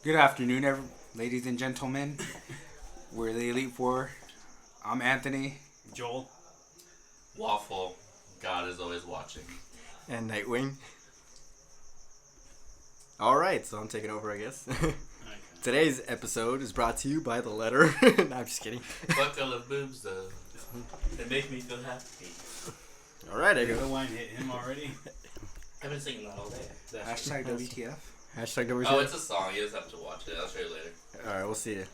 Good afternoon, ladies and gentlemen. We're the Elite Four. I'm Anthony. Joel. Waffle. God is always watching. And Nightwing. Alright, so I'm taking over, I guess. Okay. Today's episode is brought to you by The Letter. No, I'm just kidding. Fuck all the boobs, though. They make me feel happy. Alright, I Did the go. wine hit him already? I've been singing that all day. Hashtag WTF. Hashtag WTF. Oh, it's a song. You just have to watch it. I'll show you later. Alright, we'll see you.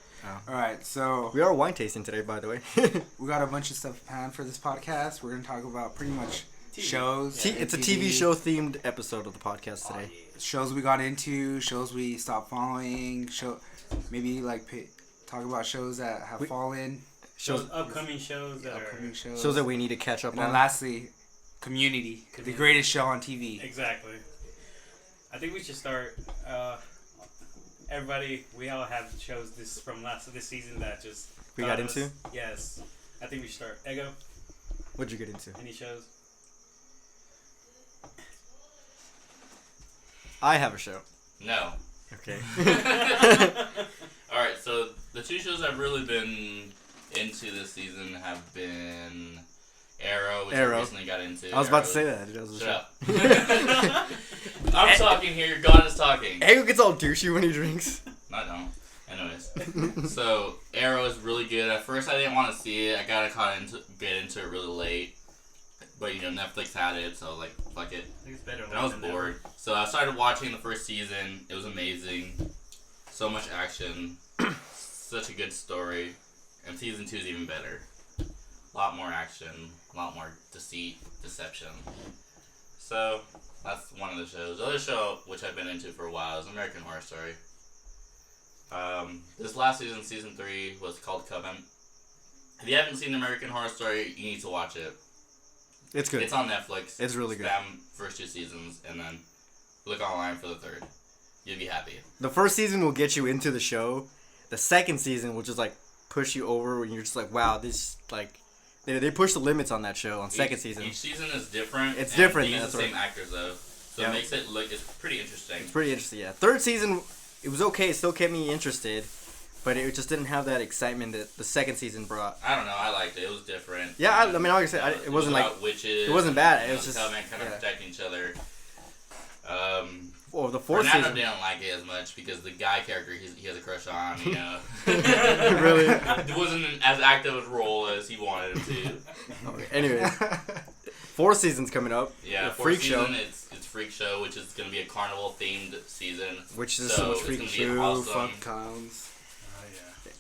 Alright, so We are wine tasting today, by the way. we got a bunch of stuff planned for this podcast. We're going to talk about pretty much TV. shows. It's a TV show themed episode of the podcast today. Shows we got into, shows we stopped following, maybe talk about shows that have fallen, Shows, upcoming shows that upcoming are... shows. Shows that we need to catch up And then on. lastly, Community, the greatest show on TV. Exactly. I think we should start... everybody, we all have shows this season that just... We got into? Yes. I think we should start. Ego, What'd you get into? any shows? I have a show. No. Okay. Alright, so the two shows I've really been into this season have been Arrow, which Arrow. I recently got into. I was about to say Arrow. that. That was a Shut show. up. I'm talking here. God is talking. Ego gets all douchey when he drinks. I don't. Anyways, so Arrow is really good. At first, I didn't want to see it. I got get into it really late, but Netflix had it, so fuck it. I think it's better And I was bored, so I started watching the first season. It was amazing. So much action, such a good story, and season 2 is even better. A lot more action, a lot more deceit, deception. So that's one of the shows. The other show, which I've been into for a while, is American Horror Story. This last season, season 3, was called Coven. If you haven't seen American Horror Story, you need to watch it. It's good. It's on Netflix. It's really good. Spam first 2 seasons, and then look online for the third. You'll be happy. The first season will get you into the show. The second season will just push you over when you're just like, wow, this they push the limits on that show on second season. Each season is different. It's and different, They use that's the same right. actors though, so Yeah. it makes it look. It's pretty interesting. It's pretty interesting, yeah. Third season, it was okay. It still kept me interested, but it just didn't have that excitement that the second season brought. I don't know. I liked it. It was different. Yeah, I mean, like I said, it wasn't about witches. it wasn't bad. It and, was just Coven kind of yeah. protecting each other. Oh, the fourth Fernando season. didn't like it as much because the guy character he has a crush on, Really? It wasn't as active a role as he wanted him to. Okay, anyways, fourth season's coming up. Yeah, The fourth Freak Show. season, it's Freak Show, which is going to be a carnival themed season. Which is so much it's Freak gonna be Show, awesome. Fuck clowns. Oh,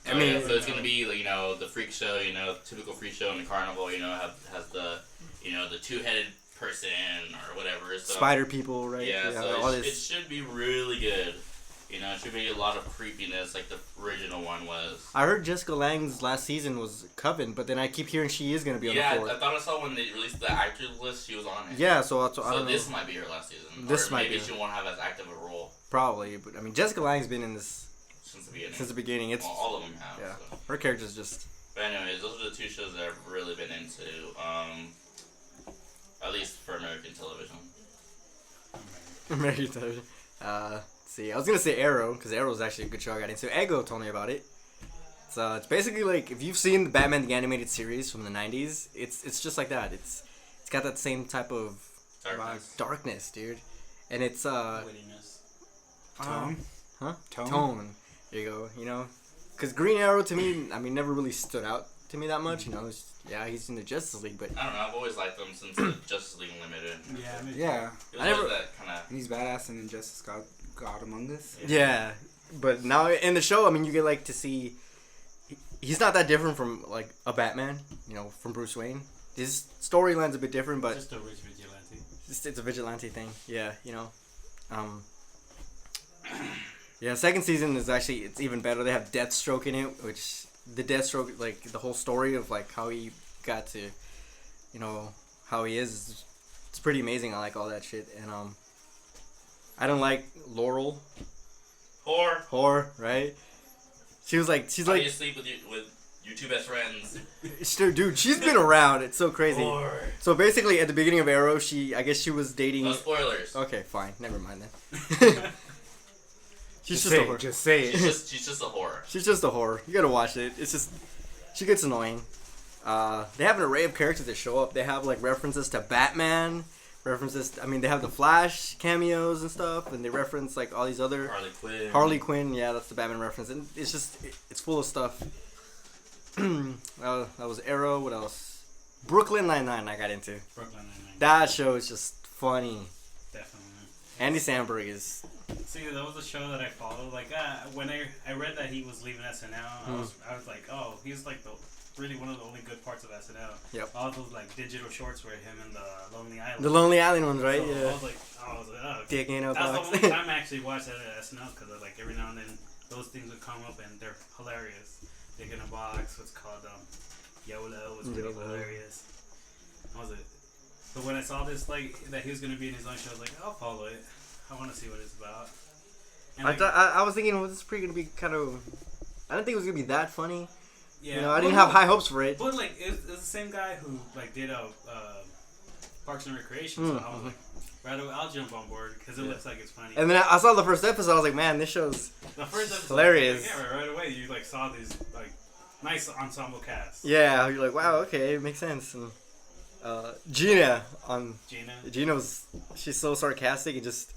yeah. I mean, So it's gonna be the freak show, typical freak show in the carnival, has the the 2-headed person or whatever. So, Spider people, right? Yeah, so all it this. should be really good. It should be a lot of creepiness like the original one was. I heard Jessica Lange's last season was Coven, but then I keep hearing she is gonna be on Yeah, the fourth. I thought I saw when they released the actors list, she was on it. Yeah, so I So don't this know. might be her last season. This or might maybe be. she won't have as active a role Probably, but I mean, Jessica Lange's been in this since the beginning. since the beginning. It's Well, all of them have. yeah. So. Her character's just But anyways, those are the 2 shows that I've really been into. At least for American television. American television. Let's see, I was gonna say Arrow because Arrow is actually a good show I got into. Ego told me about it. So it's basically like if you've seen the Batman the animated series from the '90s, it's just like that. It's got that same type of darkness, dude. And it's Wittiness. Tone. tone. There you go. Because Green Arrow to me, I mean, never really stood out to me that much. He's in the Justice League, but I don't know. I've always liked them since the Justice League Unlimited. Yeah. Yeah. It was I never- always that kind of. And he's badass in Injustice God Among Us. yeah. But now in the show, I mean, you get to see he's not that different from like a Batman, from Bruce Wayne. His storyline's a bit different, but Just a rich vigilante. it's a vigilante thing. Yeah, Yeah, second season is it's even better. They have Deathstroke in it, which the Deathstroke, the whole story of how he got to, how he is. It's pretty amazing. I like all that shit, and I don't like Laurel. Whore, right? She's How like, do you sleep with your 2 best friends? dude, she's been around. It's so crazy. Whore. So basically, at the beginning of Arrow, I guess she was dating. No spoilers. Okay, fine. Never mind then. She's Just just a say whore. it. Just say it. She's just a horror. She's just a whore. You gotta watch it. It's just she gets annoying. They have an array of characters that show up. They have like references to Batman, they have the Flash cameos and stuff, and they reference like all these other Harley Quinn. Yeah, that's the Batman reference, and it's just it's full of stuff. That was Arrow. What else? Brooklyn Nine-Nine. I got into. Brooklyn Nine-Nine. That show is just funny. Definitely. Andy Samberg is. See, that was a show that I followed. Like, when I read that he was leaving SNL, I was like, oh, he's like really one of the only good parts of SNL. Yep. All those like digital shorts were him in the Lonely Island. The Lonely Island ones, right? So yeah. I was like, oh. Dick in a That's box. the only time I actually watched that at SNL because like every now and then those things would come up and they're hilarious. Dick in a box. What's called YOLO was pretty hilarious. What was it? But when I saw this like that he was gonna be in his own show, I was like, I'll follow it. I want to see what it's about. And I was thinking, well, this is pretty gonna be kind of. I didn't think it was gonna be that funny. yeah, You know, I didn't have high hopes for it. But like, it's the same guy who like did Parks and Recreation. So I was like, right away, I'll jump on board because it looks like it's funny. And then I saw the first episode. I was like, man, this show's The first episode, hilarious. like, yeah, right away you like saw these like nice ensemble cast. Yeah, you're like, wow, okay, it makes sense. And Gina she's so sarcastic and just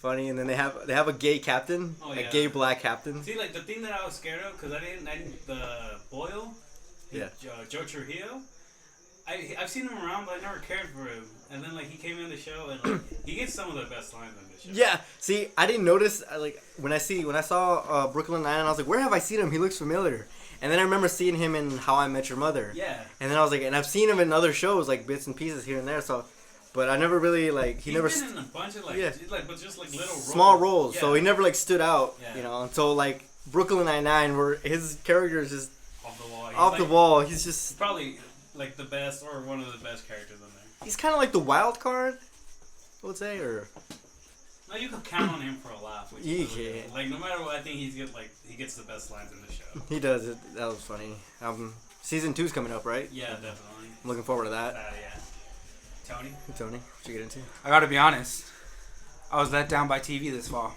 funny. And then they have a gay captain, Oh, a yeah. gay black captain. See, like the thing that I was scared of because I didn't the Boyle, Yeah. Joe Trujillo. I've seen him around, but I never cared for him. And then like he came in the show and like, he gets some of the best lines on the show. Yeah, see, I didn't notice. Like when I saw Brooklyn Nine-Nine, I was like, where have I seen him? He looks familiar. And then I remember seeing him in How I Met Your Mother. Yeah. And then I was like, and I've seen him in other shows, like bits and pieces here and there. So, but I never really like He's never been in a bunch of like, but just like little roles. small roles. Yeah. So he never like stood out, Yeah. you know. Until like Brooklyn Nine-Nine, where his character is just off the wall. He's off like, the wall. He's just Probably like the best or one of the best characters on there. he's kind of like the wild card, I would say, or No, you can count on him for a laugh. Which You is really can. good. Like no matter what, I think he gets the best lines in the show. he does it. That was funny. Season 2's coming up, right? Yeah, definitely. I'm looking forward to that. Yeah. Tony. Tony, what you get into? I gotta be honest. I was let down by TV this fall.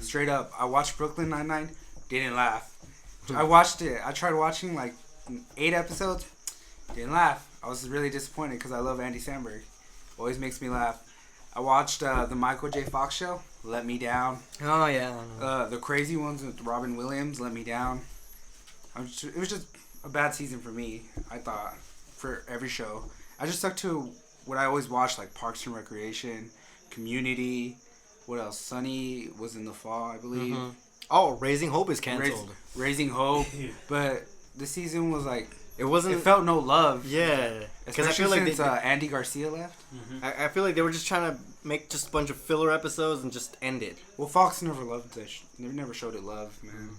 Straight up. I watched Brooklyn Nine-Nine. Didn't laugh. I watched it. I tried watching like 8 episodes. Didn't laugh. I was really disappointed because I love Andy Samberg. Always makes me laugh. I watched the Michael J. Fox show. Let me down. Oh yeah. The crazy ones with Robin Williams. Let me down. It was just a bad season for me. I thought for every show. I just stuck to what I always watched, like Parks and Recreation, Community. What else? Sunny was in the fall, I believe. Mm-hmm. Oh, Raising Hope is canceled. Raising Hope, but the season was like It wasn't. it felt no love. Yeah, because Especially I feel like since Andy Garcia left. I feel like they were just trying to make just a bunch of filler episodes and just end it. Well, Fox never loved that. They never showed it love, man.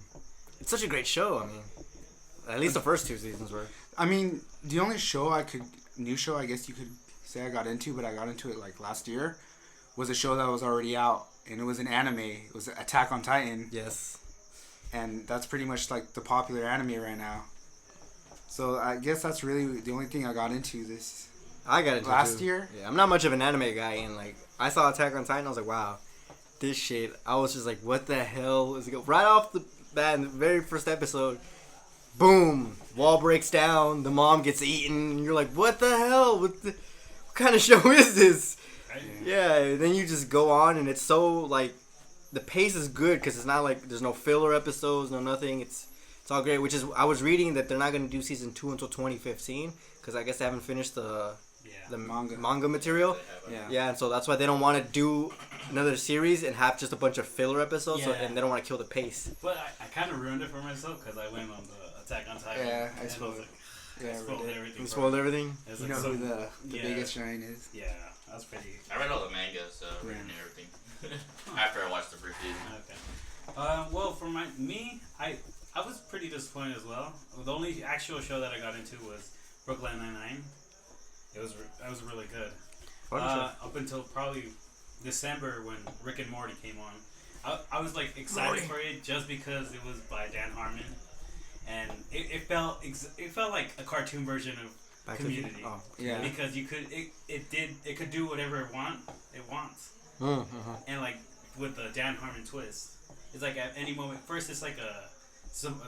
It's such a great show. I mean, at least the first 2 seasons were. I mean, the only new show I guess you could say I got into, but I got into it like last year, was a show that was already out, and it was an anime. It was Attack on Titan, Yes. and that's pretty much like the popular anime right now. So I guess that's really the only thing I got into this I got into last too. year. Yeah, I'm not much of an anime guy, and like I saw Attack on Titan, I was like, wow, this shit. I was just like, what the hell is it? Right off the bat, in the very first episode, boom, wall breaks down, the mom gets eaten, and you're like, what the hell? What kind of show is this? Right? Yeah, and then you just go on, and it's so like the pace is good because it's not like there's no filler episodes, no nothing. It's all great. Which is I was reading that they're not gonna do season 2 until 2015 because I guess they haven't finished the manga material. Yeah, and so that's why they don't want to do another series and have just a bunch of filler episodes, so, Yeah. and they don't want to kill the pace. But I kind of ruined it for myself because I went on the Attack on Titan. Yeah, I and spoiled was like, Yeah, I spoiled Reddit. everything. You for spoiled me. everything. It was You like know so- who the yeah. biggest giant is? Yeah, that's pretty. I read all the manga, so I already knew everything. After I watched the first season. Okay. Well, for me, I was pretty disappointed as well. The only actual show that I got into was Brooklyn Nine-Nine. It was really good. Up until probably December when Rick and Morty came on. I was like excited for it just because it was by Dan Harmon, and it felt like a cartoon version of Community. Oh. Yeah. Because it could do whatever it wants, Mm-hmm. and like with the Dan Harmon twist. It's like at any moment. First, it's like a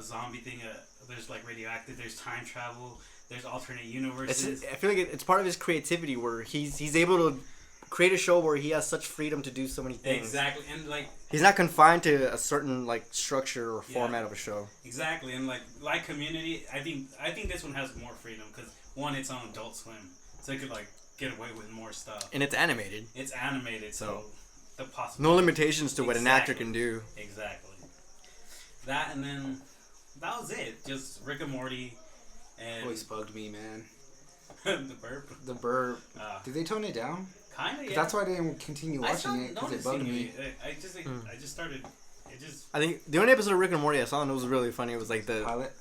zombie thing. There's like radioactive. There's time travel. There's alternate universes. I feel like it's part of his creativity where he's able to create a show where he has such freedom to do so many things. Exactly, and like he's not confined to a certain like structure or format of a show. exactly, and like Community, I think this one has more freedom because one, it's on Adult Swim, so it could like get away with more stuff. And it's animated. It's animated, so the possible No limitations to what an actor can do. Exactly. That and then that was it. Just Rick and Morty and Always bugged me, man. the burp. The burp. Did they tone it down? Kind of. Yeah. That's why I didn't continue watching it because it bugged me. I just started. It just. I think the only episode of Rick and Morty I saw and it was really funny. It was like the Pilot.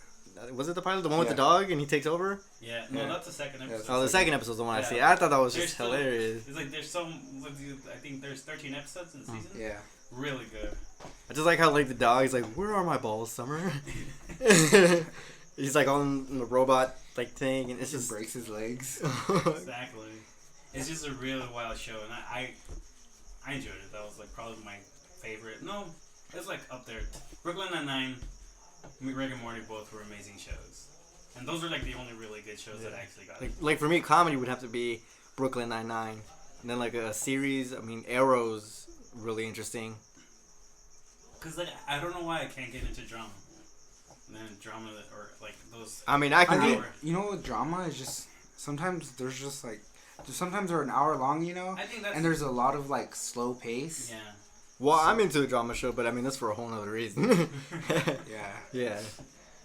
was it the pilot, the one with the dog and he takes over? Yeah. No, that's the second episode. Oh, the second episode is the one I Yeah. see. I thought that was There's just still- hilarious. It's like there's some. I think there's 13 episodes in the season. Yeah. Really good. I just like how like the dog is like, "Where are my balls, Summer?" He's like on the robot like thing, and it's Just just breaks his legs. Exactly. It's just a really wild show, and I enjoyed it. That was like probably my favorite. No, it's like up there. Brooklyn Nine-Nine, Rick and Morty both were amazing shows, and those are like the only really good shows that I actually got. like for me, comedy would have to be Brooklyn Nine-Nine, and then like a series. I mean, Arrow's really interesting. Cause like I don't know why I can't get into drama. And then drama or like those. I mean, I I can think, get. you know what drama is just sometimes there's just like sometimes they're an hour long, you know, I think that's. and there's a lot of like slow pace. Yeah. Well, I'm into a drama show, but I mean that's for a whole nother reason. Yeah. Yeah.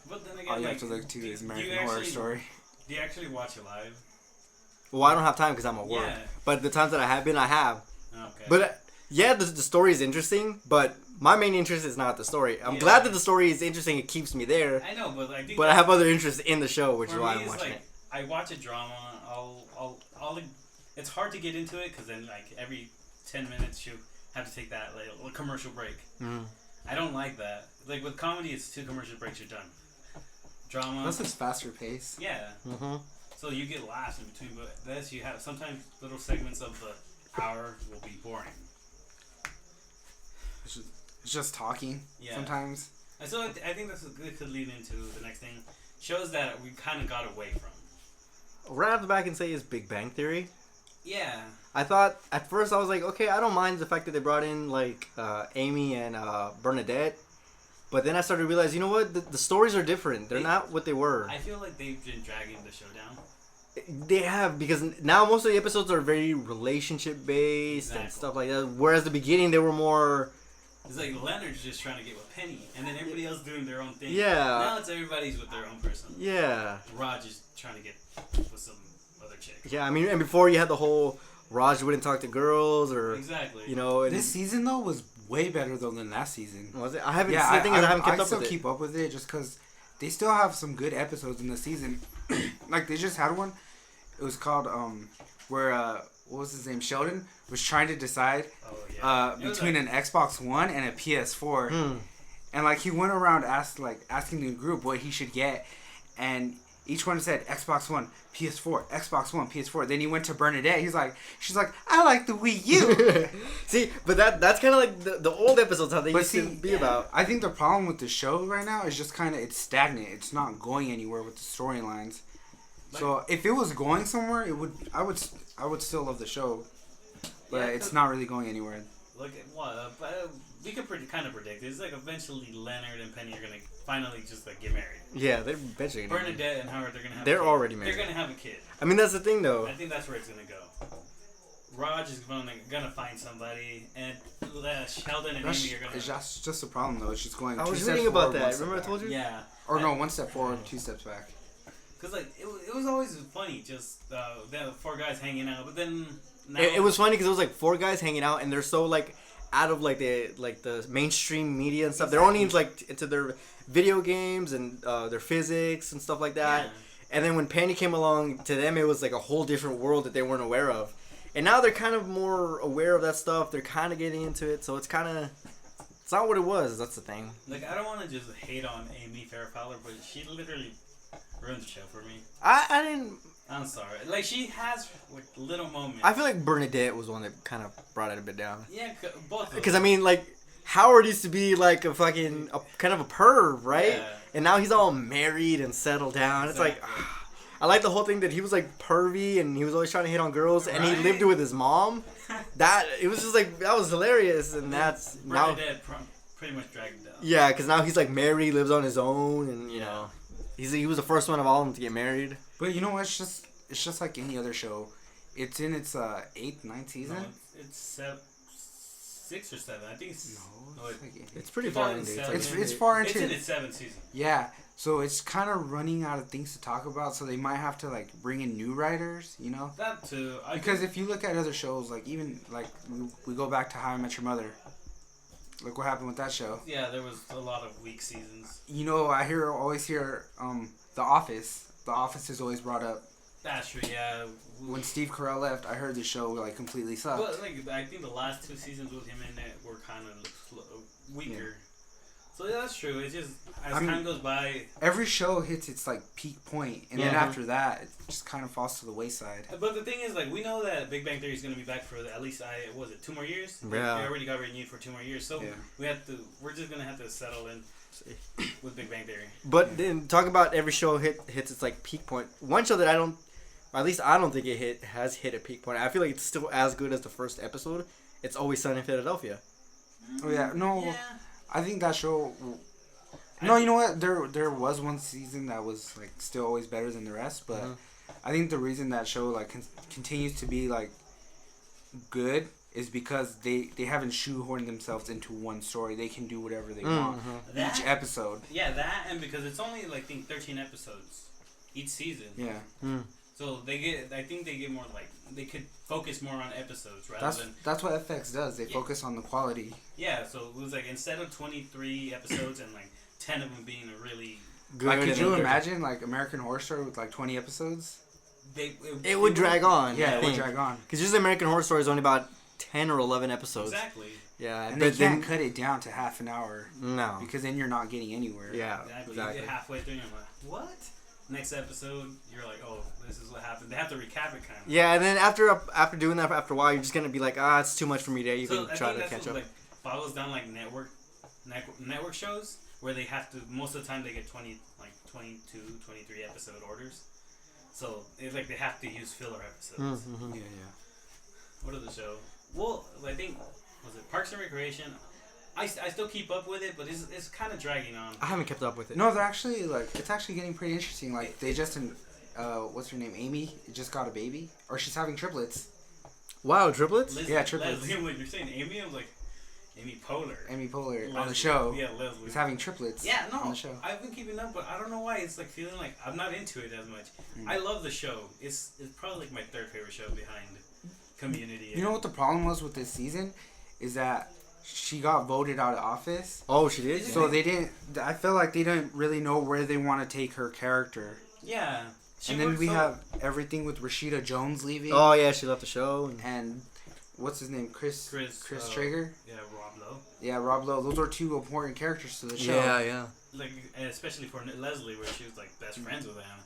But then again, All you like, have to look to is do American you Horror actually- Story. Do you actually watch it live? Well, I don't have time because I'm at work. Yeah. But the times that I have been, I have. Okay. But yeah, the story is interesting, but my main interest is not the story. I'm Yeah. glad that the story is interesting. It keeps me there. I know, but I think. But I have other interests in the show, which is For why me, I'm it's watching like it. I watch a drama. I'll it's hard to get into it because then like every 10 minutes you have to take that like a commercial break. Mm. I don't like that. Like with comedy, it's 2 commercial breaks, you're done. Drama. That's just faster pace. Yeah. Mm-hmm. So you get laughs in between, but this you have sometimes little segments of the hour will be boring. It's just talking. Yeah. Sometimes. And so I think this could lead into the next thing. Shows that we kind of got away from. Right off the back and say is Big Bang Theory. Yeah. I thought at first I was like, okay, I don't mind the fact that they brought in like Amy and Bernadette, but then I started to realize, you know what, the stories are different. They're not what they were. I feel like they've been dragging the show down. They have, because now most of the episodes are very relationship based and Exactly. stuff like that. Whereas the beginning they were more. It's like Leonard's just trying to get with Penny, and then everybody else doing their own thing. Yeah. Now it's everybody's with their own person. Yeah. Raj is trying to get with some other chick. Yeah, I mean, and before you had the whole Raj wouldn't talk to girls or, Exactly. you know. And This season though was way better though than last season. was it? I haven't. Yeah, the thing is, I haven't kept up still with it. keep up with it just because they still have some good episodes in the season. Like they just had one. It was called where what was his name? Sheldon was trying to decide Oh yeah. It was between like- an Xbox One and a PS4, Hmm. and like he went around asking the group what he should get, and each one said Xbox One, PS4, Xbox One, PS4. Then he went to Bernadette. She's like, I like the Wii U. See, but that's kind of like the old episodes how they But used to see, be yeah. about. I think the problem with the show right now is just kind of it's stagnant. It's not going anywhere with the storylines. So if it was going somewhere, it would. I would still love the show, but Yeah, it's 'cause- not really going anywhere. Look at what we could kind of predict. It's like eventually Leonard and Penny are gonna finally just like get married. Yeah, they're eventually gonna. Bernadette and Howard, they're gonna have. They're a kid. already married. They're gonna have a kid. I mean, that's the thing, though. I think that's where it's gonna go. Raj is gonna find somebody, and Sheldon and Amy are gonna. It's just a problem though. It's just going. I two was steps reading about forward, one that. step Remember I back. told you? Yeah. Or no, 1 step forward, 2 steps back. Cause like it was always funny, just the 4 guys hanging out, but then now It was funny because it was like 4 guys hanging out, and they're so like out of like the mainstream media and stuff. They're only like into their video games and their physics and stuff like that. Yeah. And then when Penny came along, to them it was like a whole different world that they weren't aware of. And now they're kind of more aware of that stuff. They're kind of getting into it, so it's not what it was. That's the thing. Like I don't want to just hate on Amy Farrah Fowler, but she literally ruined the show for me. I didn't. I'm sorry. Like she has like little moments. I feel like Bernadette was one that kind of brought it a bit down. Yeah, both. Of Because them. I mean, like Howard used to be like a fucking kind of a perv, right? Yeah. And now he's all married and settled down. It's like, Exactly. I like the whole thing that he was like pervy and he was always trying to hit on girls and he Right. lived with his mom. That it was just like that was hilarious, and that's now Bernadette pretty much dragged him down. yeah, because now he's like married, lives on his own, and you Yeah. know, he was the first one of all of them to get married. But you know what? It's just like any other show. It's in its 8th, 9th season. No, it's 6 or 7. I think it's No, it's like It's pretty far into it. 2007. it's far It's into in its 7th season. yeah. So it's kind of running out of things to talk about. So they might have to like bring in new writers. You know. That too. Because if you look at other shows, like even like we go back to How I Met Your Mother. Look what happened with that show. yeah, there was a lot of weak seasons. You know, I always hear The Office. The Office is always brought up. That's true. Yeah. When Steve Carell left, I heard the show like completely sucked. But like I think the last 2 seasons with him in it were kind of weaker. So yeah, that's true. It's just as time goes by. Every show hits its like peak point, and then Yeah. after that, it just kind of falls to the wayside. But the thing is, like, we know that Big Bang Theory is going to be back for at least 2 more years. Yeah. They already got renewed for 2 more years, so Yeah. we're just gonna have to settle in with Big Bang Theory. But then talk about every show hits its like peak point. One show that I don't, or at least I don't think it has hit a peak point. I feel like it's still as good as the first episode. It's Always Sunny in Philadelphia. Oh yeah, no, Yeah. I think that show. No, you know what? There was one season that was like still always better than the rest, but I think the reason that show like continues to be like good is because they haven't shoehorned themselves into one story. They can do whatever they want That- each episode. Yeah, that and because it's only like I think 13 episodes each season. Yeah, So I think they get more like they could focus more on episodes rather than that's what FX does. They Yeah. focus on the quality. yeah. So it was like instead of 23 episodes and like 10 of them being really Good. Like, could and you then imagine like American Horror Story with like 20 episodes? It would drag on. Yeah, I it would think. drag on. Because usually American Horror Story is only about 10 or 11 episodes. Exactly. Yeah, And they but can't then cut it down to half an hour no. because then you're not getting anywhere. Yeah, Exactly. exactly. You get halfway through and you're like, what? Next episode, you're like, oh, this is what happened. They have to recap it kind of. Yeah, and then after doing that, after a while, you're just gonna be like, it's too much for me to even So I try think to that's catch what, up. like follows down like network shows where they have to most of the time they get 22, 23 episode orders. So it's like they have to use filler episodes. Mm-hmm. Yeah. What are the show? Well, I think was it Parks and Recreation. I still keep up with it, but it's kind of dragging on. I haven't kept up with it. No, they're actually like it's actually getting pretty interesting. Like they just what's her name? Amy just got a baby, or she's having triplets. Wow, triplets? Yeah, triplets. Leslie, when you're saying Amy, I'm like Amy Poehler. Amy Poehler on the Leslie. show Yeah, Leslie. is having triplets. Yeah, no, on the show. I've been keeping up, but I don't know why. It's like feeling like I'm not into it as much. Mm. I love the show. It's probably like my 3rd favorite show behind Community. You know what the problem was with this season is that she got voted out of office. Oh, she did? So they didn't. I feel like they didn't really know where they want to take her character. Yeah. And then we have everything with Rashida Jones leaving. Oh, yeah, she left the show. And what's his name? Chris Chris Traeger. Yeah, Rob Lowe. Yeah, Rob Lowe. Those are 2 important characters to the show. Yeah. Like, and especially for Leslie, where she was like best friends with Anna,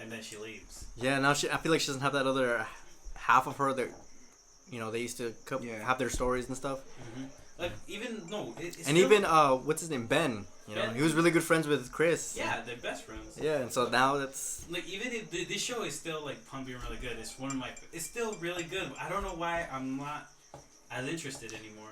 and then she leaves. Yeah, now I feel like she doesn't have that other half of her that, they used to have their stories and stuff. Mm-hmm. Like even it's And still, even, what's his name? Ben. Ben. He was really good friends with Chris. yeah, they're best friends. Yeah, and so now that's... Like even if this show is still like pumping really good. It's still really good. I don't know why I'm not as interested anymore.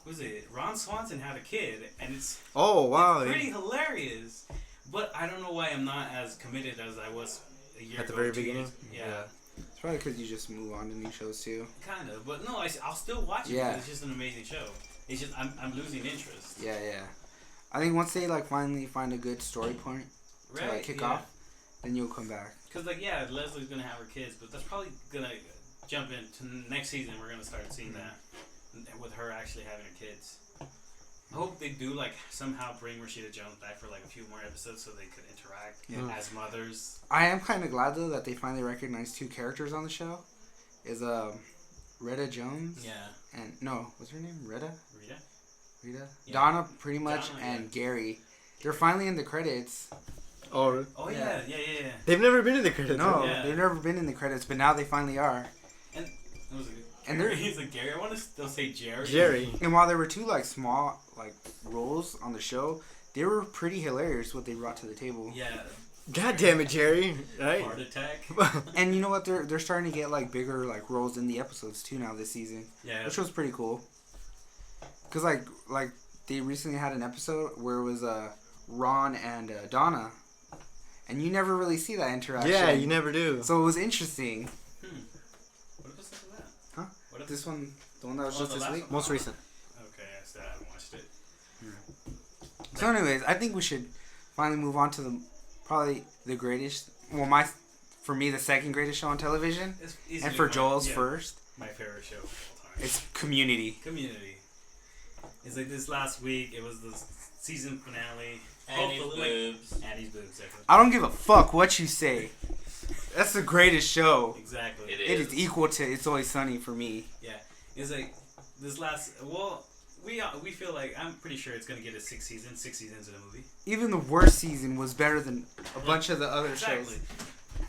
What was it? Ron Swanson had a kid, and it's Oh, wow. it's pretty hilarious. But I don't know why I'm not as committed as I was a year At the ago, very 2 years. beginning? Yeah, It's probably because you just move on to new shows too. kind of. But no, I'll still watch it Yeah. because it's just an amazing show. It's just I'm losing interest. Yeah. I think once they like finally find a good story point to like kick off, then you'll come back. Because like Leslie's gonna have her kids, but that's probably gonna jump into next season. We're gonna start seeing that with her actually having her kids. I hope they do like somehow bring Rashida Jones back for like a few more episodes so they could interact as mothers. I am kind of glad though that they finally recognized 2 characters on the show. Is Retta Jones Yeah, and no, what's her name? Retta. Rita. Yeah. Donna, pretty much, Donna, and yeah. Gary. They're finally in the credits. Oh, Oh Yeah. yeah. they've never been in the credits. No, Yeah. they've never been in the credits, but now they finally are. And what was it? And they're He's like Gary. I want to still say Jerry. Jerry. and while there were two like small like roles on the show, they were pretty hilarious what they brought to the table. Yeah. God damn it, Jerry. Right? Heart attack. And you know what? They're starting to get like bigger like roles in the episodes too now this season, Yeah. which was pretty cool. Cause like they recently had an episode where it was Ron and Donna, and you never really see that interaction. Yeah, you never do. So it was interesting. What episode was that? Huh? What This one, the one that was Oh, just the this last week. one? Most recent. Okay, I still haven't watched it. So, anyways, I think we should finally move on to probably the greatest. Well, for me, the second greatest show on television, It's and easily for my- Joel's yeah, first, My favorite show of all time. it's Community. Community. It's like this last week. It was the season finale. Annie's Hopefully, boobs. Like, Annie's boobs. Exactly. I don't give a fuck what you say. That's the greatest show. Exactly. It It is equal to It's Always Sunny for me. Yeah. It's like this last. Well, we feel like I'm pretty sure it's gonna get a 6 seasons in a movie. Even the worst season was better than a bunch of the other Exactly. shows.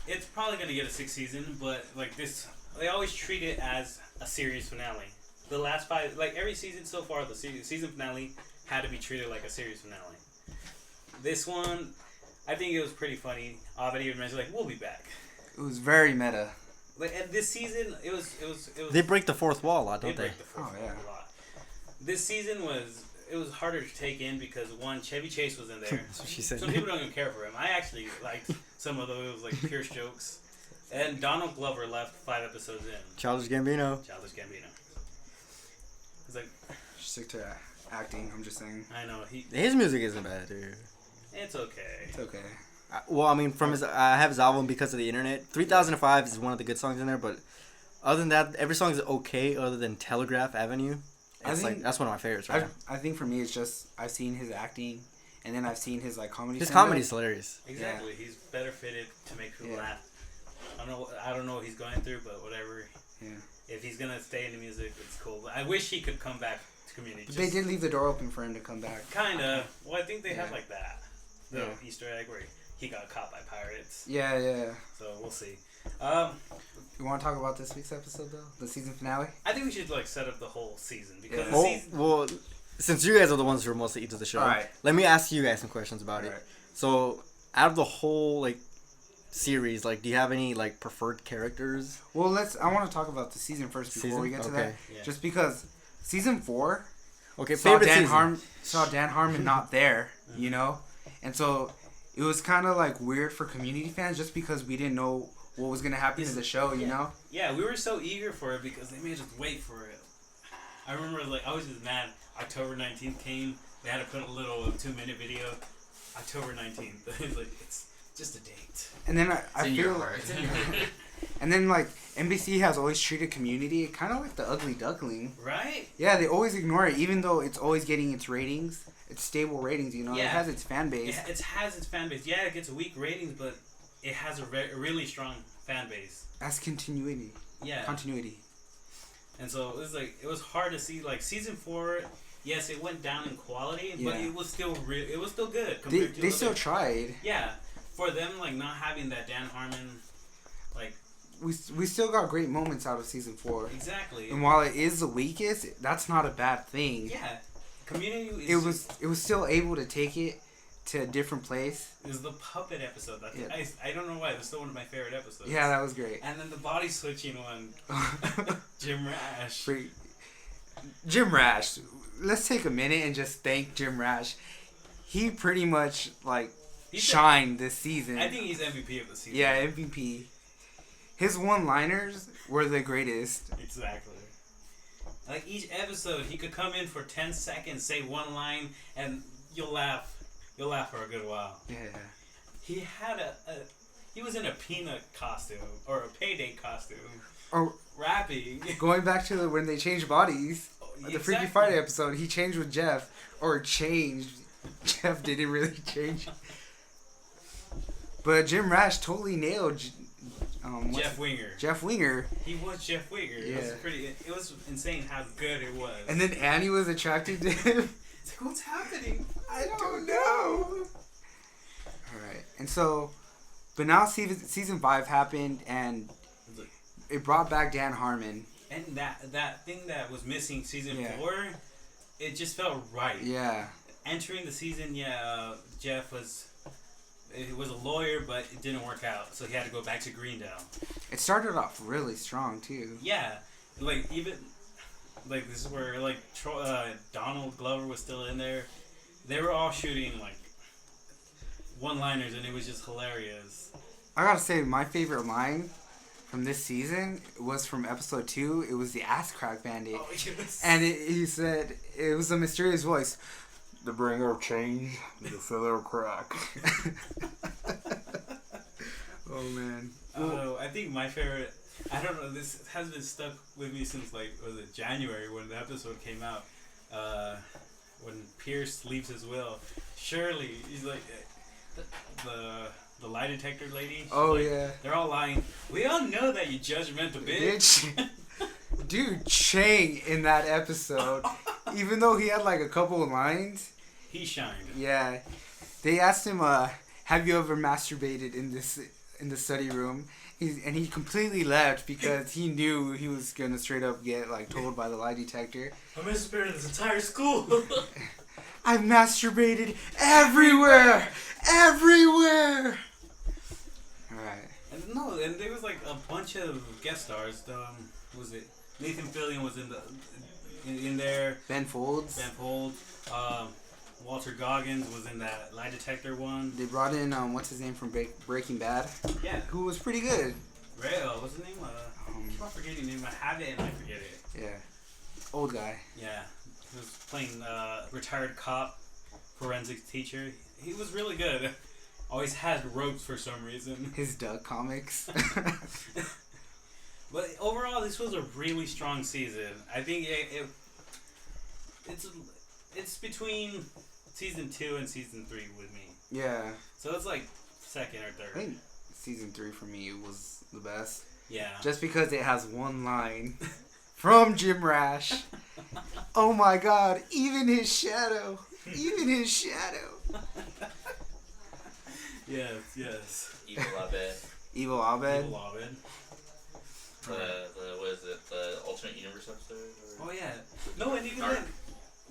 It's probably gonna get a 6 season, but like this, they always treat it as a series finale. The last 5, like every season so far, the season finale had to be treated like a series finale. This one, I think it was pretty funny. Ovid even mentioned like we'll be back. It was very meta. Like and this season, it was. They break the fourth wall a lot, They don't they? break the fourth Oh, wall yeah. a lot. This season was harder to take in because one, Chevy Chase was in there. That's what she said. Some people don't even care for him. I actually liked some of those like Pierce jokes. And Donald Glover left 5 episodes in. Childish Gambino. Childish Gambino. It's like Stick to acting, I'm just saying. I know His music isn't bad, dude. it's okay. It's okay. Well, I mean, from his, I have his album Because of the Internet. 3005 is one of the good songs in there, but other than that, every song is okay. Other than Telegraph Avenue, I it's think- like that's one of my favorites. Right now. I think for me, it's just I've seen his acting, and then I've seen his like comedy. His stand-up. comedy's hilarious. Exactly. He's better fitted to make people Yeah. laugh. I don't know what he's going through, but whatever. Yeah. If he's gonna stay in the music, it's cool. I wish he could come back to Community. But they did leave the door open for him to come back. Kinda. Well, I think they have Yeah. like that. The Yeah. Easter egg where he got caught by pirates. Yeah, yeah. So we'll see. You want to talk about this week's episode though? The season finale? I think we should like set up the whole season because Yeah. the Oh, season. well, since you guys are the ones who are mostly into the show, Alright. let me ask you guys some questions about it. Alright. So, out of the whole like series, like, do you have any like preferred characters? Well, I want to talk about the season first before we get to that. Yeah. Just because season 4 Okay, saw favorite Dan season. saw Dan Harmon not there, you know, and so it was kind of like weird for Community fans just because we didn't know what was gonna happen in the show, you know. Yeah, we were so eager for it because they made us wait for it. I remember like I was just mad. October 19th came. They had to put a little 2-minute video. October 19th. It's like it's just a date. And then It's I in your feel, heart. It's in your heart. and then like NBC has always treated Community kind of like the ugly duckling. Right? Yeah, they always ignore it, even though it's always getting its ratings. It's stable ratings, you know. Yeah. It has its fan base. It has its fan base. Yeah, it gets weak ratings, but it has a really strong fan base. That's continuity. Yeah. Continuity. And so it was like it was hard to see like season 4. Yes, it went down in quality, but Yeah. it was still it was still good They compared to they still other- tried. Yeah, for them like not having that Dan Harmon, like We still got great moments out of season 4. exactly. And while it is the weakest, that's not a bad thing. Yeah, Community is It was still able to take it to a different place. is the puppet episode. That's, Yeah. I don't know why it's still one of my favorite episodes. Yeah, that was great. And then the body switching one, Jim Rash. Free- Jim Rash. Let's take a minute and just thank Jim Rash. He pretty much like He's shined this season. I think he's MVP of the season. Yeah, MVP. His one-liners were the greatest. Exactly. Like each episode, he could come in for 10 seconds, say one line, and you'll laugh. You'll laugh for a good while. Yeah. He had he was in a peanut costume or a payday costume, Or rapping. going back to when they changed bodies, the Freaky Friday episode, he changed with Jeff, or changed. Jeff didn't really change. But Jim Rash totally nailed. Jeff Winger. Jeff Winger. He was Jeff Winger. It was Yeah. pretty. It was insane how good it was. And then Annie was attracted to him. it's like, what's happening? I don't know. Alright. And so, but now season 5 happened and it brought back Dan Harmon. And that thing that was missing season Yeah. 4, it just felt right. Yeah. Entering the season, Jeff was a lawyer, but it didn't work out, so he had to go back to Greendale. It started off really strong too. Yeah, like even like this is where like Donald Glover was still in there. They were all shooting like one-liners, and it was just hilarious. I gotta say, my favorite line from this season was from episode 2. It was the Ass Crack Bandit. Oh, yes. And he said, it was a mysterious voice. The bringer of change, the filler of crack. Oh, man. I think my favorite, I don't know, this has been stuck with me since like, was it January when the episode came out? When Pierce leaves his will. Shirley, he's like, the lie detector lady. She's Oh, like, yeah. They're all lying. We all know that you judgmental bitch. Dude, Chang in that episode, even though he had like a couple of lines, He shined. yeah, they asked him, have you ever masturbated in the study room? And he completely left because he knew he was gonna straight up get like told by the lie detector. I'm masturbating this entire school. I've masturbated everywhere! Everywhere! Alright. And there was like a bunch of guest stars. Who was it? Nathan Fillion was in there. Ben Folds. Ben Fold. Walter Goggins was in that lie detector one. They brought in, what's his name from Breaking Bad? Yeah. Who was pretty good. Ray, what's his name? I keep on forgetting his name. I have it and I forget it. Yeah. Old guy. Yeah. He was playing retired cop, forensics teacher. He was really good. Always had ropes for some reason. His Doug comics. But overall, this was a really strong season. I think it's between season 2 and season 3 with me. Yeah. So it's like second or I third. think season 3 for me was the best. Yeah. Just because it has one line from Jim Rash. Oh my god, even his shadow. Even his shadow. Yes. Evil Abed. Evil Abed. Evil Abed. What is it? The alternate universe episode? Or Oh yeah. No, and even Dark- then,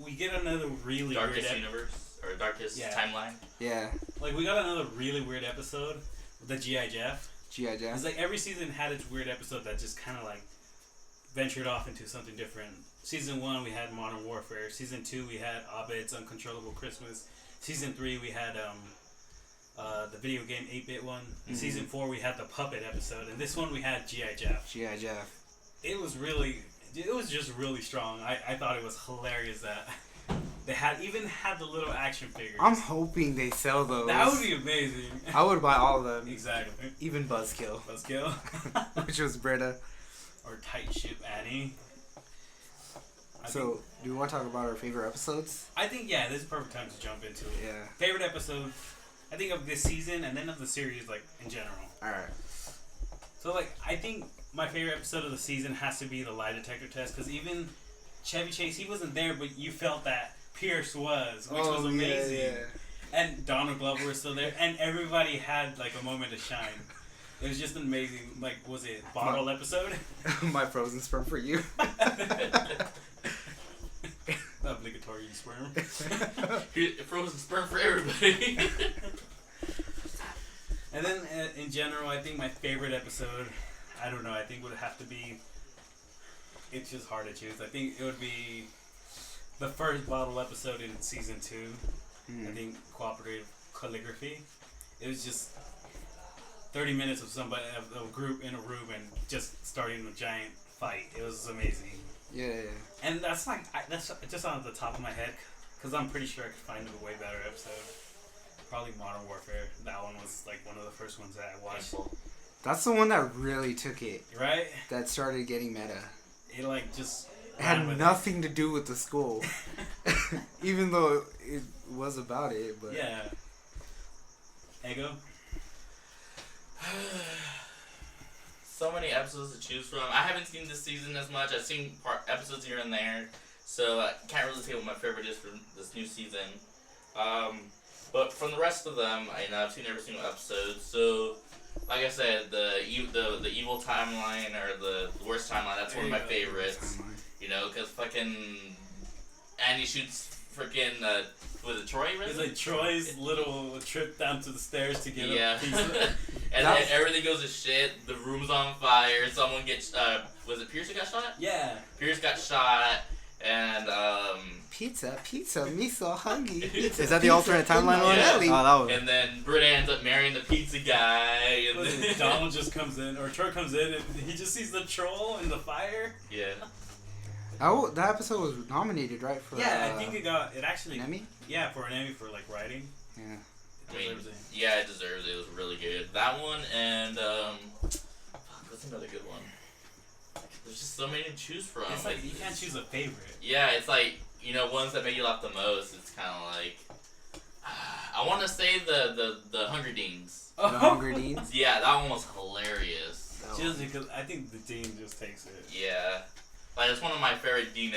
we get another really Darkest weird universe or darkest Yeah. timeline? Yeah. Like we got another really weird episode with the G.I. Jeff. G.I. Jane. It's like every season had its weird episode that just kind of like ventured off into something different. Season 1 we had Modern Warfare. Season 2 we had Abed's Uncontrollable Christmas. Season 3 we had the video game 8-bit one. Mm-hmm. Season 4 we had the puppet episode, and this one we had G.I. Jeff. G.I. Jeff. It was just really strong. I thought it was hilarious that they even had the little action figures. I'm hoping they sell those. That would be amazing. I would buy all of them. Exactly. Even Buzzkill. Buzzkill. Which was Britta. Or Tight Ship Annie. So, do you want to talk about our favorite episodes? I think, yeah, this is the perfect time to jump into it. Yeah. Favorite episode, I think, of this season and then of the series, like, in general. Alright. So, like, I think my favorite episode of the season has to be the lie detector test, because even Chevy Chase, he wasn't there, but you felt that Pierce was, which was amazing. Yeah. And Donald Glover was still there, and everybody had, like, a moment to shine. It was just an amazing, like, was it bottle episode? My frozen sperm for you. Obligatory sperm. Frozen sperm for everybody. And then, in general, I think my favorite episode, I don't know, I think would have to be, it's just hard to choose. I think it would be the first bottle episode in season 2. I think Cooperative Calligraphy. It was just 30 minutes of somebody, of a group in a room and just starting a giant fight. It was amazing. Yeah. And that's like, that's just on the top of my head, because I'm pretty sure I could find a way better episode. Probably Modern Warfare. That one was like one of the first ones that I watched. That's the one that really took it. Right? That started getting meta. It like just It had ran with nothing to do with the school. Even though it was about it, but... Yeah. Ego? So many episodes to choose from. I haven't seen this season as much. I've seen episodes here and there, so I can't really say what my favorite is for this new season. But from the rest of them, I've seen every single episode. So like I said, the evil timeline or the worst timeline. That's one of my favorites. You know, because fucking Andy shoots freaking was it Troy? Really? It's like Troy's little trip down to the stairs to get Yeah. a pizza. And then everything goes to shit. The room's on fire. Someone gets was it Pierce who got shot? Yeah. Pierce got shot, and Pizza, me so hungry. Is that the alternate timeline one? Yeah. Oh, that was. and then Britta ends up marrying the pizza guy, and Was then it Donald just comes in, or Troy comes in, and he just sees the troll in the fire. yeah. That episode was nominated, right? For Yeah, I think it actually. an Emmy. Yeah, for an Emmy for like writing. Yeah. I mean, Deserves it. yeah, it deserves it. It was really good. That one and fuck, what's another good one? There's just so many to choose from. It's like you can't choose a favorite. Yeah, it's like ones that make you laugh the most. It's kind of like I want to say the Hunger Games. The Hunger Deans. Yeah, that one was hilarious. Just because I think the Dean just takes it. Yeah, like it's one of my favorite Dean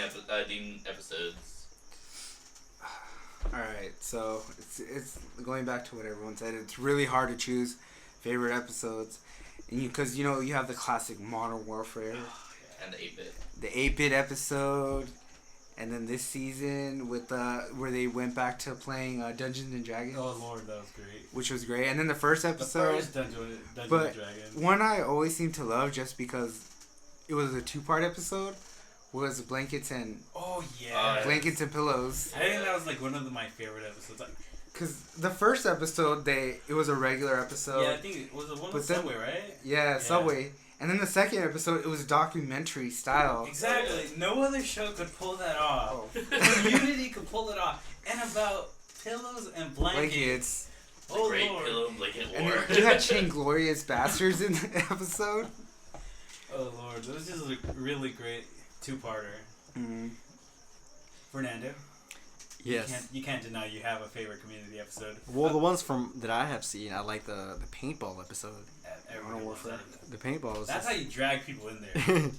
episodes. All right, so it's going back to what everyone said. It's really hard to choose favorite episodes, and because you have the classic Modern Warfare, And the 8-bit. the 8-bit episode, and then this season with where they went back to playing Dungeons and Dragons, Oh Lord, that was great. which was great. And then the first episode, The first Dungeons but and Dragons. one I always seem to love just because it was a 2-part episode was Blankets and Oh yeah. Blankets and Pillows. I think that was like one of my favorite episodes. Like, Cause the first episode it was a regular episode. yeah, I think it was the one but with then- Subway, right? Yeah, Subway. And then the second episode, it was documentary style. Exactly. No other show could pull that off. Oh. Community could pull it off. And about pillows and blankets. Blankets. Oh Great Lord. pillow blanket And war. then you had Glorious Bastards in the episode. Oh Lord, it was just a really great two-parter. Mm. Fernando, Yes. you can't deny you have a favorite Community episode. Well, the ones that I have seen, I like the paintball episode. Everyone Modern loves Warfare. that. The paintball was. That's how just- you drag people in there.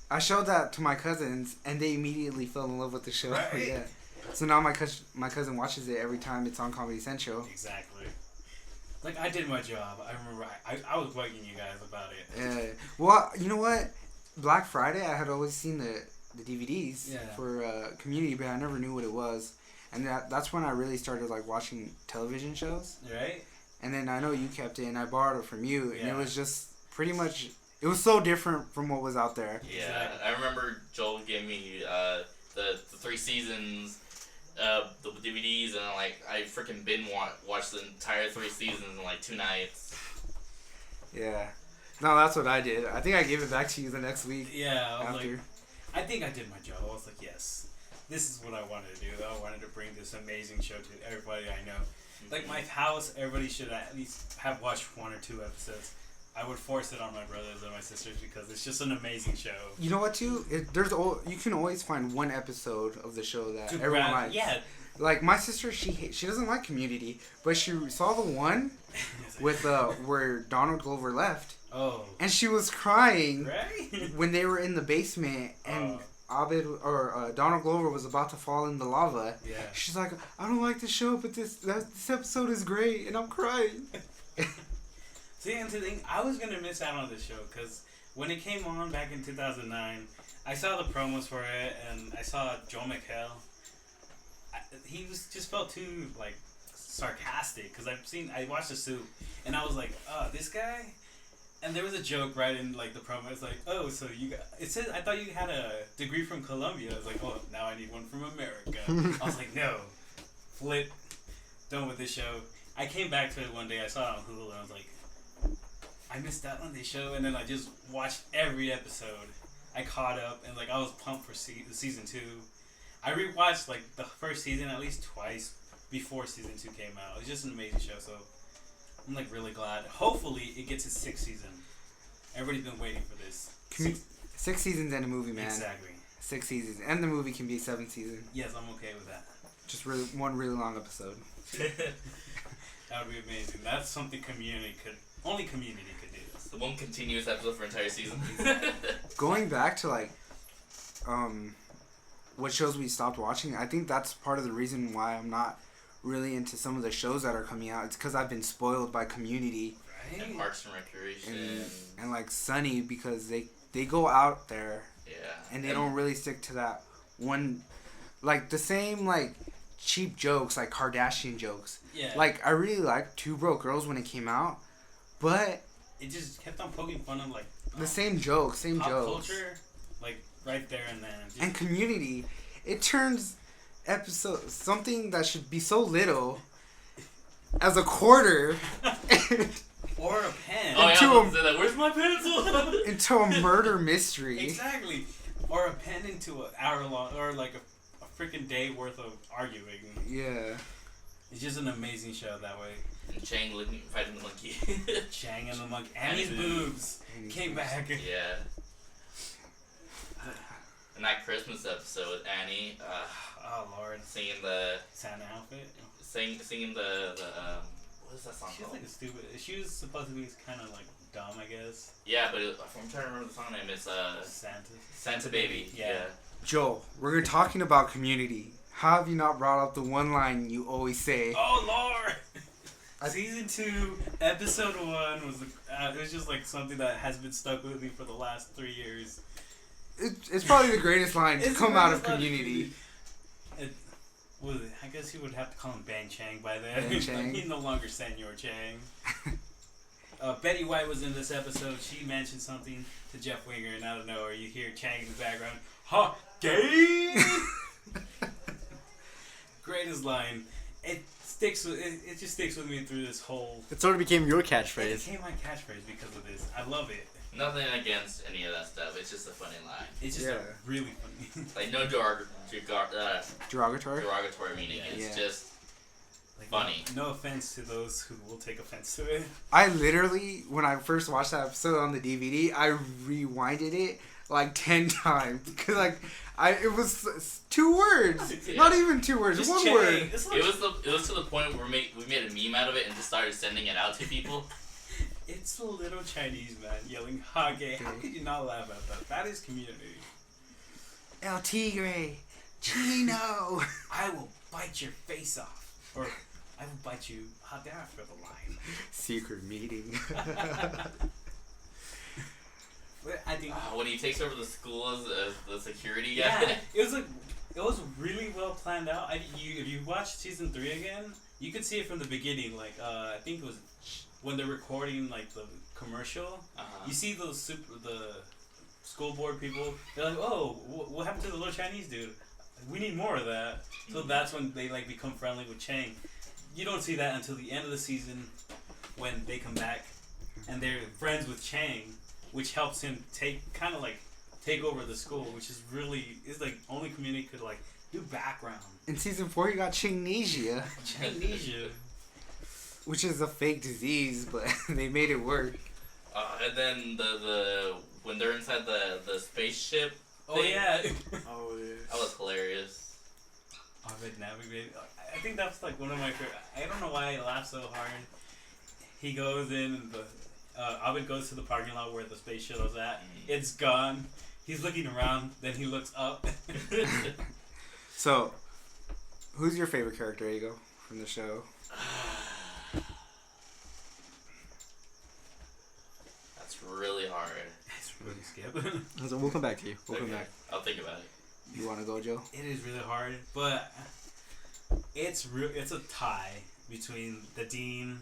I showed that to my cousins, and they immediately fell in love with the show. Right? Yeah. So now my cousin watches it every time it's on Comedy Central. Exactly. Like, I did my job. I remember I was bugging you guys about it. Well, you know what? Black Friday, I had always seen the DVDs Yeah. for Community, but I never knew what it was. And that's when I really started like watching television shows. Right? And then I know you kept it, and I borrowed it from you, and Yeah. it was just pretty much. It was so different from what was out there. Yeah, Exactly. I remember Joel gave me the 3 seasons, the DVDs, and I freaking watched the entire 3 seasons in like 2 nights. Yeah. No, that's what I did. I think I gave it back to you the next week Yeah, I was after. like, I think I did my job. I was like, yes, this is what I wanted to do. I wanted to bring this amazing show to everybody I know. Like my house, everybody should at least have watched 1 or 2 episodes. I would force it on my brothers and my sisters because it's just an amazing show. You know what, too? You can always find one episode of the show that To everyone grab- likes. yeah. Like my sister, she doesn't like Community, but she saw the one with where Donald Glover left, Oh. and she was crying Right? when they were in the basement and Abed or Donald Glover was about to fall in the lava. Yeah. She's like, I don't like the show, but this episode is great, and I'm crying. See, and to think, I was gonna miss out on this show because when it came on back in 2009, I saw the promos for it and I saw Joel McHale. He just felt too like sarcastic because I watched The Soup and I was like, oh, this guy. And there was a joke right in like the promo. It's like, oh, so it says I thought you had a degree from Columbia. I was like, oh, now I need one from America. I was like, no, flip, done with this show. I came back to it one day. I saw it on Hulu and I was like, I missed out on this show, and then I just watched every episode. I caught up, and like I was pumped for season 2. I rewatched like the first season at least twice before season 2 came out. It was just an amazing show, so I'm like really glad. Hopefully, it gets its 6th season. Everybody's been waiting for this. 6 seasons and a movie, man. Exactly. 6 seasons, and the movie can be 7 seasons. Yes, I'm okay with that. Just one really long episode. That would be amazing. That's something only community could do. The one continuous episode for entire season. Going back to like, what shows we stopped watching, I think that's part of the reason why I'm not really into some of the shows that are coming out. It's because I've been spoiled by Community. And Parks and Recreation. and like Sunny, because they go out there Yeah. and they don't really stick to that one, like the same like cheap jokes, like Kardashian jokes. Yeah. Like I really liked Two Broke Girls when it came out, but it just kept on poking fun of like the same jokes, pop culture, like right there and then. Just, and Community, it turns episode something that should be so little as a quarter or a pen. Oh, Into yeah, a- I say that. Where's my pencil? into a murder mystery. Exactly. Or a pen into an hour long, or like a freaking day worth of arguing. Yeah. It's just an amazing show that way. And Chang fighting the monkey. Chang and the monkey. Annie's boobs came back. Yeah. And that Christmas episode with Annie, Oh Lord. singing the Santa outfit. singing the what is that song She was called? like a stupid. She was supposed to be kind of like dumb, I guess. Yeah, but I'm trying to remember the song name. It's Santa. Santa Baby. Yeah. Yeah. Joel, we're talking about Community. How have you not brought up the one line you always say? Oh Lord. Season 2, episode 1 was it was just like something that has been stuck with me for the last 3 years. It's probably the greatest line to It's come the out of greatest line. Community. I guess you would have to call him Bang Chang by then. Bang Chang. He's no longer Senor Chang. Betty White was in this episode. She mentioned something to Jeff Winger, and out of nowhere, you hear Chang in the background. Ha! Gay! Greatest line. It just sticks with me through this whole. It sort of became your It catchphrase. became my catchphrase because of this. I love it. Nothing against any of that stuff. It's just a funny line. It's just Yeah. really funny. Like no Derogatory? derogatory meaning. Yeah. It's Yeah. just Like, funny. No offense to those who will take offense to it. I literally, when I first watched that episode on the DVD, I rewinded it like 10 times. Because it was 2 words. Yeah. Not even 2 words, Just 1 Chang. word. It's like, It was to the point where we made a meme out of it and just started sending it out to people. it's a little Chinese man yelling "Ha gay." How could you not laugh at that? That is Community. El Tigre. Chino. I will bite your face off, or I will bite you hot down for the line. Secret meeting. But I think When he takes over the school as the security guy. yeah, it was really well planned out. If you watch season 3 again, you could see it from the beginning. Like I think it was when they're recording like the commercial. You see the school board people. They're like, "Oh, what happened to the little Chinese dude? We need more of that." So that's when they like become friendly with Chang. You don't see that until the end of the season when they come back and they're friends with Chang, which helps him take over the school, which is like only Community could like do background. In season 4, you got Chingnesia, Amnesia. which is a fake disease, but they made it work. And then the when they're inside the spaceship. Oh thing, yeah. Oh, yeah. That was hilarious. Ovid navigated. I think that's like one of my favorite. I don't know why I laugh so hard. He goes in and Ovid goes to the parking lot where the space shuttle's at. It's gone. He's looking around. Then he looks up. So, who's your favorite character, Ego, from the show? That's really hard. It's really skip. So we'll come back to you. We'll come Okay, back. I'll think about it. You want to go, Joe? It is really hard, but it's a tie between the Dean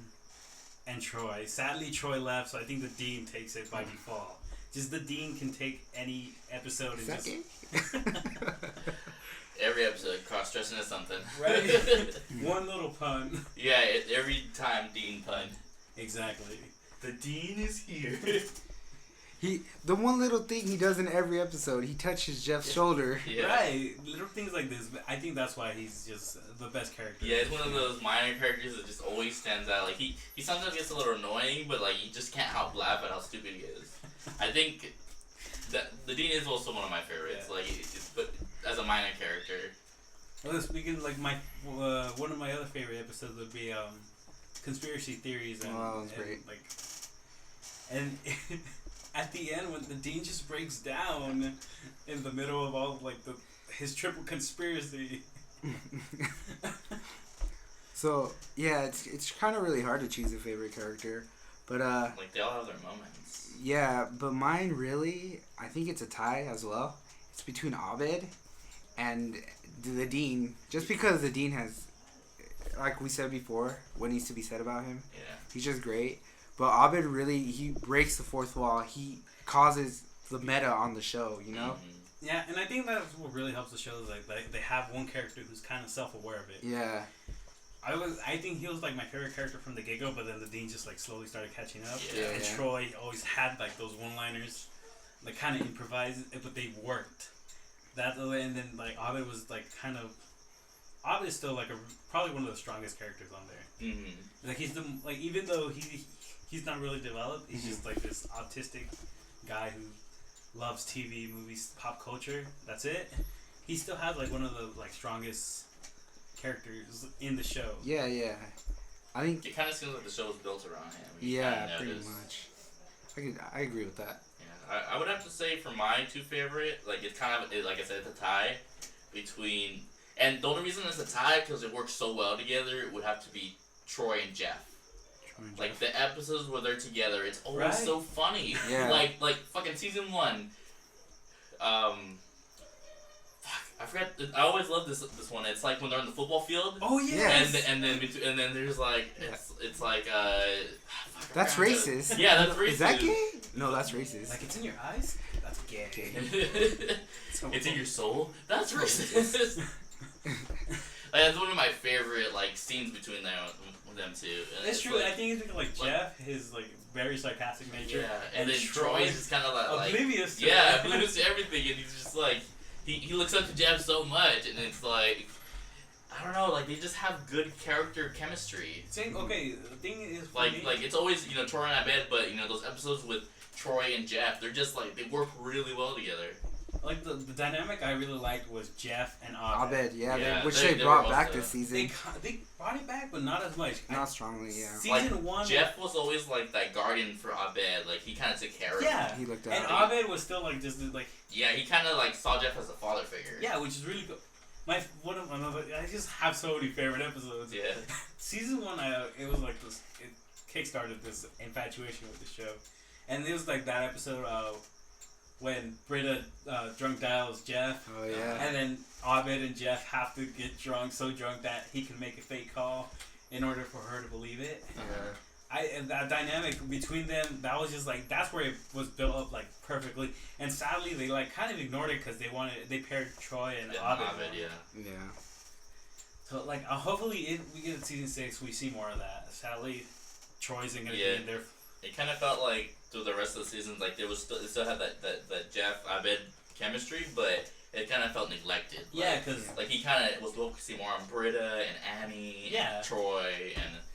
and Troy. Sadly, Troy left, so I think the Dean takes it by default. Just the Dean can take any episode and just Every episode, cross-dressing is something. right. One little pun. Yeah, every time Dean pun. Exactly. The Dean is here. The one little thing he does in every episode, he touches Jeff's shoulder. Yeah. Right. Little things like this. But I think that's why he's just the best character. Yeah, it's one of those minor characters that just always stands out. Like he sometimes gets a little annoying, but like you just can't help laugh at how stupid he is. I think that the Dean is also one of my favorites. Yeah. Like, but as a minor character. Well, speaking like my one of my other favorite episodes would be conspiracy theories and, Oh, that was great. And at the end when the Dean just breaks down in the middle of all like his triple conspiracy. So, yeah, it's kind of really hard to choose a favorite character. But Like they all have their moments. yeah, but mine really, I think it's a tie as well. It's between Abed and the Dean, just because the Dean has, like we said before, what needs to be said about him. Yeah. He's just great. But Abed really, he breaks the fourth wall. He causes the meta on the show, you know? Mhm. Yeah, and I think that's what really helps the show is like they have one character who's kind of self-aware of it. Yeah. I think he was like my favorite character from the get-go, but then the Dean just like slowly started catching up. Yeah. And Troy always had like those one-liners, like kind of improvised, but they worked. That and then like Abed was like kind of. Abed is still like probably one of the strongest characters on there. Mhm. Like he's the like even though he's not really developed, he's just like this autistic guy who loves TV, movies, pop culture. That's it. He still has like one of the like strongest characters in the show. Yeah, yeah. I think, It kind of seems like the show was built around him. yeah, kinda pretty notice. much. I agree with that. Yeah, I would have to say for my two favorite, like it's kind of like I said, it's a tie between, and the only reason it's a tie because it works so well together. It would have to be Troy and Jeff. Like the episodes where they're together, it's always Right. so funny. Yeah. Like fucking season 1. Fuck, I forgot. I always love this one. It's like when they're on the football field. Oh Yeah. And then there's like it's like fuck, I That's forgot. racist. Yeah, that's racist. Is that gay? No, that's racist. Like it's in your eyes. That's gay. It's in your soul. That's racist. Like, that's one of my favorite like scenes between them two. And It's true. Like, I think it's because like Jeff, his like very sarcastic nature, yeah, and then Troy Troy's just kind of like oblivious to yeah, it. oblivious to everything, and he's just like he looks up to Jeff so much, and it's like I don't know, like they just have good character chemistry. Okay, the thing is for Like me, it's always Troy and Abed, but those episodes with Troy and Jeff, they're just like they work really well together. like the dynamic I really liked was Jeff and Abed. Abed, yeah, Yeah, which they they were brought back also- this season. They brought it back, but not as much. Not strongly, yeah. Season one, Jeff was always like that guardian for Abed, like he kind of took care of him. yeah, He looked and out. Abed was still like just like Yeah, he kind of like saw Jeff as a father figure. yeah, which is really good. I just have so many favorite episodes. Yeah. Season one, it was like this. It kickstarted this infatuation with the show, and it was like that episode when Britta drunk dials Jeff, Oh, yeah. and then Abed and Jeff have to get drunk, so drunk that he can make a fake call in order for her to believe it. And that dynamic between them, that was just like that's where it was built up like perfectly. And sadly, they like kind of ignored it because they paired Troy and Yeah, Abed. Abed, yeah. Yeah. So like hopefully we get in season 6, we see more of that. Sadly, Troy isn't gonna Yeah. be in there. It kind of felt like through the rest of the seasons, like they still had that Jeff Abed chemistry, but it kind of felt neglected. Yeah, Like, because like he kind of was focusing more on Britta and Annie, Yeah. and Troy,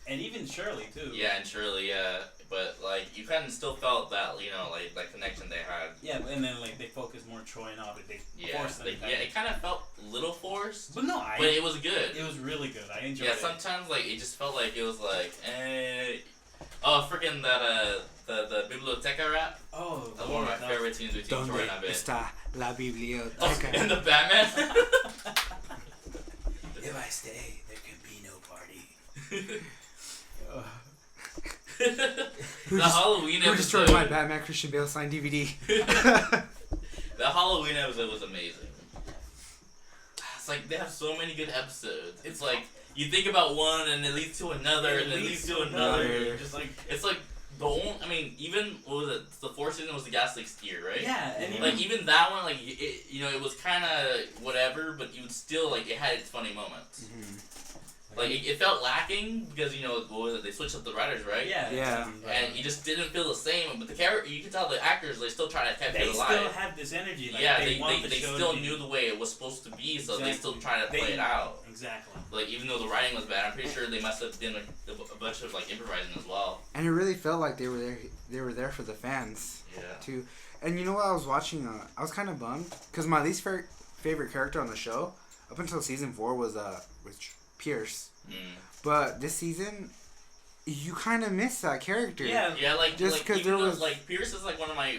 and even Shirley too. and Shirley, yeah. But like you kind of still felt that like connection they had. Yeah, and then like they focused more on Troy and Abed. They Yeah, forced them. it kind of felt a little forced, But no, but it was good. it was really good. I enjoyed Yeah, it. sometimes like it just felt like it was like, oh, freaking that the Biblioteca rap. Oh, That's one of my favorite scenes between Troy Donde and Abed. está la Oh, biblioteca? and the Batman. If I stay, there can be no party. The Halloween Who episode. destroyed my Batman Christian Bale signed DVD? The Halloween episode was amazing. It's like they have so many good episodes. It's like you think about one and it leads to another and it leads to another. Just like It's like the only. I mean, even what was it? The fourth season was the Gaslight Skier, right? yeah, and Like even that one, like it was kind of whatever, but you would still like it had its funny moments. Like it felt lacking because what was it? They switched up the writers, right? yeah, Yeah. And you just didn't feel the same. But the character, you could tell the actors they still try to keep they it alive. still have this energy. Like, yeah, they want the they show still to be, knew the way it was supposed to be, so they still Exactly. try to play it out. Exactly. Like even though the writing was bad, I'm pretty sure they must have done a bunch of like improvising as well. And it really felt like they were there. They were there for the fans Yeah. too. And you know what I was watching? I was kind of bummed because my least favorite character on the show up until season 4 was Pierce. Mm. But this season, you kind of miss that character. Yeah. Yeah, like Just like 'cause even there though, was- like Pierce is like one of my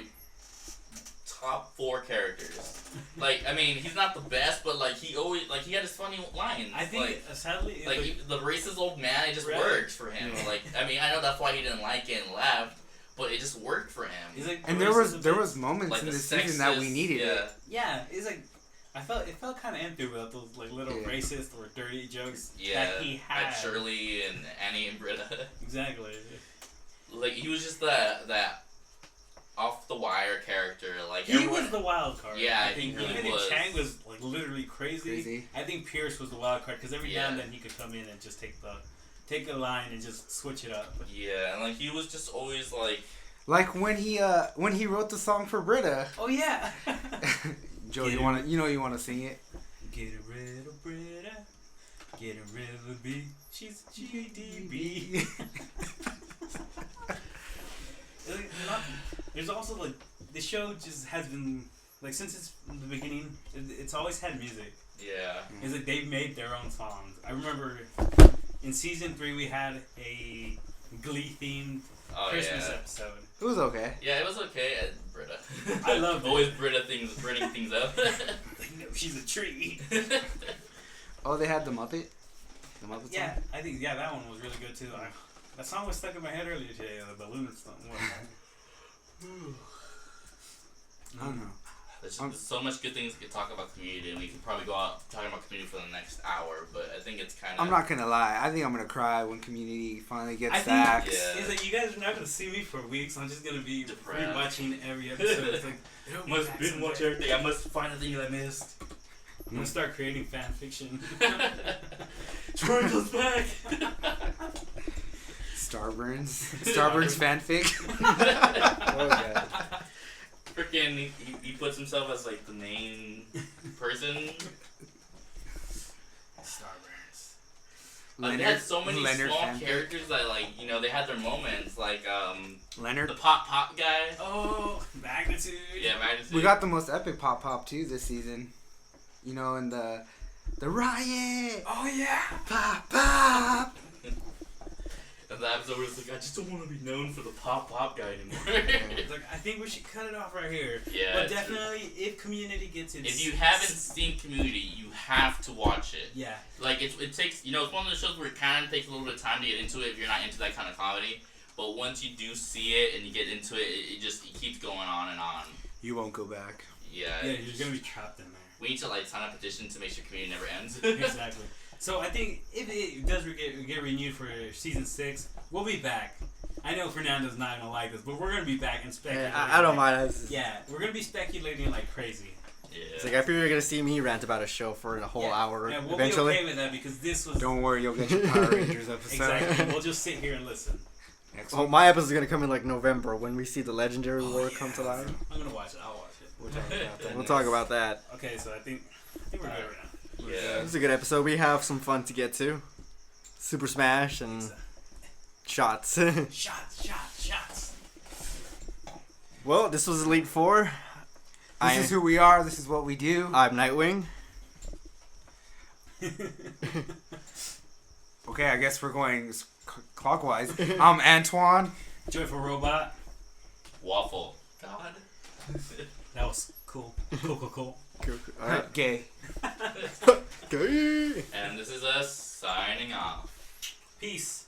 top 4 characters. Like, I mean, he's not the best, but like he always he had his funny lines. I think sadly, the racist old man, it just Right. works for him. Yeah. Like, I mean, I know that's why he didn't like it and left, but it just worked for him. he's like, And the there racist was bits. moments Like in the this season that we sexist- needed yeah. it. Yeah, it's like it felt kind of empty without those like little Yeah. racist or dirty jokes Yeah, that he had. like Shirley and Annie and Britta. Exactly. Like, he was just that off the wire character. Like, He everyone- was the wild card. Yeah, I think he really even if was. Chang was like literally crazy. Crazy. I think Pierce was the wild card because every now Yeah. and then he could come in and just take a line and just switch it up. Yeah, and like he was just always like. Like when he wrote the song for Britta. Oh yeah. Joe, Get you it. want to sing it? Get rid of Britta. Get rid of B. She's GDB. There's also like the show just has been like since it's from the beginning. It's always had music. Yeah. It's like they've made their own songs. I remember in season 3 we had a Glee themed Oh Christmas yeah. episode. It was okay. Yeah, it was okay at Britta. I loved it. Always Britta bringing things up. Like, no, she's a tree. Oh, they had the Muppet. The Muppet Yeah, song. I think that one was really good too. That song was stuck in my head earlier today. The balloon song. I don't know. There's so much good things we could talk about Community, and we could probably go out talking about Community for the next hour. But I think it's kind of. I'm not gonna lie. I think I'm gonna cry when Community finally gets I think back. Yeah. is that you guys are not gonna see me for weeks. I'm just gonna be Depressed. rewatching every episode. It's like I must binge watch everything. I must find the things I missed. I'm gonna start creating fan fiction. Troy goes back. Starburns. Starburns fanfic. Oh god. Freaking, he puts himself as like the main person. Starburns. They had so many Leonard small fanfic. characters that like they had their moments like the Leonard. pop guy. Oh, magnitude. Yeah, Magnitude. We got the most epic pop too this season. You know, in the riot. Oh yeah. Pop. And the episode was like, I just don't want to be known for the pop guy anymore. It's like I think we should cut it off right here. Yeah, But it's definitely, if Community gets its. If you haven't seen Community, you have to watch it. Yeah. Like it takes it's one of the shows where it kind of takes a little bit of time to get into it if you're not into that kind of comedy. But once you do see it and you get into it, it keeps going on and on. You won't go back. Yeah. Yeah, you're gonna be trapped in there. We need to like sign a petition to make sure Community never ends. Exactly. So I think if it does get renewed for season 6, we'll be back. I know Fernando's not gonna like this, but we're gonna be back and speculating. I don't mind. Yeah, we're gonna be speculating like crazy. Yeah. It's like I feel you're gonna see me rant about a show for a whole hour Yeah, we'll eventually. be okay with that because this was Don't worry, you'll get your Power Rangers episode. exactly. We'll just sit here and listen. Next Oh, week. my episode is gonna come in like November when we see the Legendary War come to life. I'm gonna watch it. I'll watch it. We'll talk about that. We'll talk about that. Okay, so I think we're good right now. Yeah. It's a good episode. We have some fun to get to. Super Smash and shots. Shots. Well, this was Elite Four. This is who we are. This is what we do. I'm Nightwing. Okay, I guess we're going clockwise. I'm Antoine. Joyful Robot. Waffle. God. That was cool. Cool. All right. Gay. Okay. And this is us signing off. Peace.